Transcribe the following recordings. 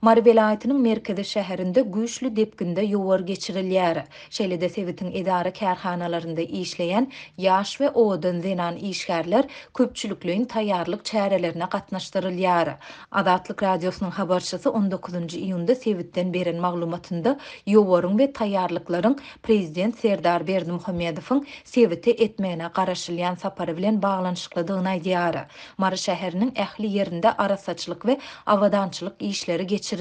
Mari vilayatynyň merkezi şäherinde güýçli depkinde ýowar geçirilýär. Şeýle-de Sewitin edara kärhanalarynda işleýän ýaş we owadan zenan işgärler köpçülikliň taýýarlyk çärelerini gatnaşdyrylýar. Adatlyk radiosynyň habarçysy 19-njy iýunda Sewitden beren maglumatynda ýowaryň we taýýarlyklaryň prezident Serdar Berdimuhammedowyň Sewite etmegine garaşylýan sapary bilen baglanyşyklydygyny aýdýar. Mary şäheriniň ähli ýerinde arasaçylyk we awadançylyk işleri geçirilýär.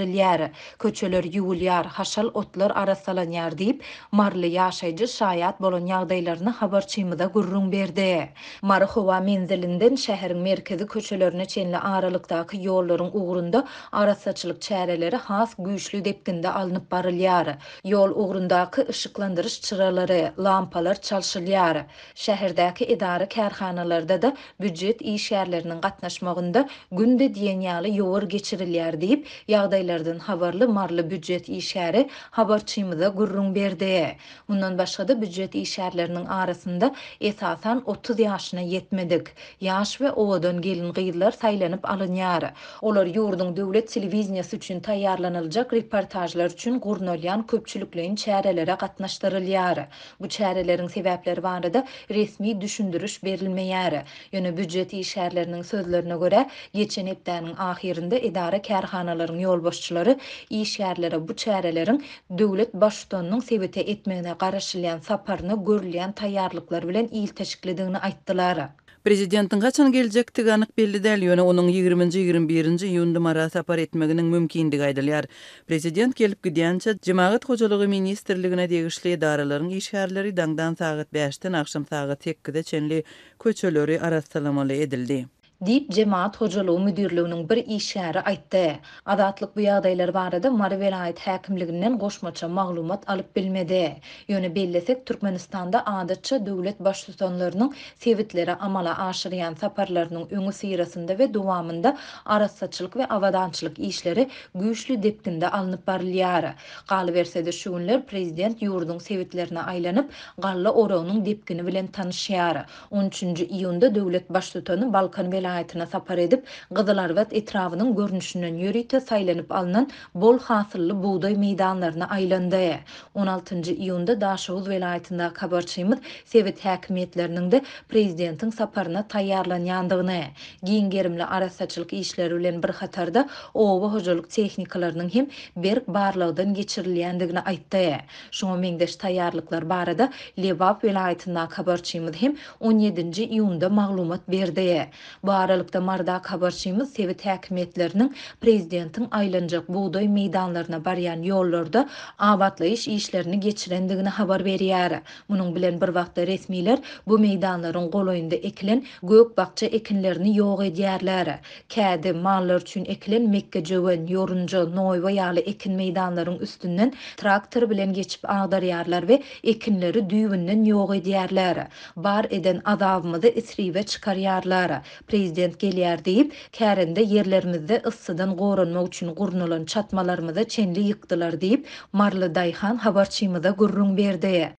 Köçeler ýuwulýar, haşal otlar arasalanýar diýip marly ýaşaýjy şaýat bolan ýagdaýlaryny habarçymyza gurrun berdi. Mary howa menzilinden şäheriň merkezi köçelerine çenli aralykdaky ýollaryň ugrunda arasaçylyk çäreleri has güýçli depkinde alınıp barylýar. Ýol ugrundaky ışıklandyrış çyralary, lampalar çalşylýar. Şäherdäki edara kärhanalarda da büdjet işgärleriniň gatnaşmagynda günde diýen ýaly ýowar geçirilýär diýip ýagdaýlardan habarly marly büdjet işgäri habarçymyza gurrun berdi. Mundan başga da büdjet işgärleriniň arasynda esasan 30 ýaşyna ýetmedik ýaş we owadan gelin gyýylar saýlanyp alynýar. Olar ýurdun döwlet telewizniýasy üçin taýýarlanyljak reportajlar üçin gurnalýan köpçülikliň çärelere gatnaşdyrylýar. Bu çäreleriň sebäpleri barada resmi düşündürüş berilmeýär. Ýöne büdjet işgärleriniň sözlerine görä, geçen hepdäniň ahirinde edara kärhanalaryň ýolbaşçylary işgärlere bu çäreleriň döwlet başçylygynyň Sewite etmegine garaşylýan saparyny görülýän taýýarlyklar bilen ilteşiklidigini aýtdylar. Prezidentiň gaçan geljekdigi anyk belli däl, ýöne onuň 20-21-nji iýunda mara sapar etmeginiň mümkindigi aýdylýar. Prezident gelip gidýänçe Jemaat hojalygy ministrligine degişli edaralaryň işgärleri daňdan saat 5-den akşam saat 2-de çenli köçeleri arasalamaly edildi. Diýip Jemaat hojalygy müdirliginiň bir işgäri aýtdy. Adatlyk bu ýagdaýlar barada Mary vilayat häkimliginden goşmaça maglumat alyp bilmedi. Ýöne bellesek Türkmenistanda adatça döwlet başçylarynyň Sewitlere amala aşyrýan saparlarynyň öňü syrasynda we dowamında arasaçylyk we awadançylyk işleri güýçli depkinde alınıp barylýar. Galy bersede şu günler prezident ýurdun Sewitlerine aýlanyp galla oragynyň depkini bilen tanışýar. 13-nji iýunda döwlet başçylary Balkan vilayatyna sapar edip Gyzylarwat etrawynyň görnüşinden ýörüýte saýlanyp alynan bol hasylly buğday meýdanlaryna aýlandy. 16-njy iýunda Daşoğuz vilayatynda habarçymyz Sewit häkimetleriniň de prezidentiň saparyna taýýarlanýandygyny, giňgerimli arasaçylyk işleri bilen bir hatarda owa hojalyk tehnikalarynyň hem berk barlygdan geçirilýändigini aýtdy. Şoňa meňdeş taýýarlyklar barada Lebap vilayatynda habarçymyz hem 17-nji iýunda maglumat berdi. Bu aralykda mardak habarçymyz Sewit häkimetleriniň prezidentiň aýlanjak buğday meýdanlaryna barýan ýollarda awatlaýyş işlerini geçirendigini habar berýär. Munyň bilen bir wagtda resmiler bu meýdanlaryň golaýynda ekilen gök bakça ekinlerini ýok edýärler. Kädi mallar üçin ekilen mekke jöwen, ýorunja, noýwa ýaly ekin meýdanlaryň üstünden traktor bilen geçip agdarýarlar we ekinleri düýbünden ýok edýärler. Bar eden azabymyzy isriwe çykarýarlar. Prezident gelýär diýip, kärinde yerlerimizde ıssydan goranmak üçin gurnulan çatmalarymyza çenli ýykdylar diýip, Marly Daýhan habarçymyza gurrun berdi.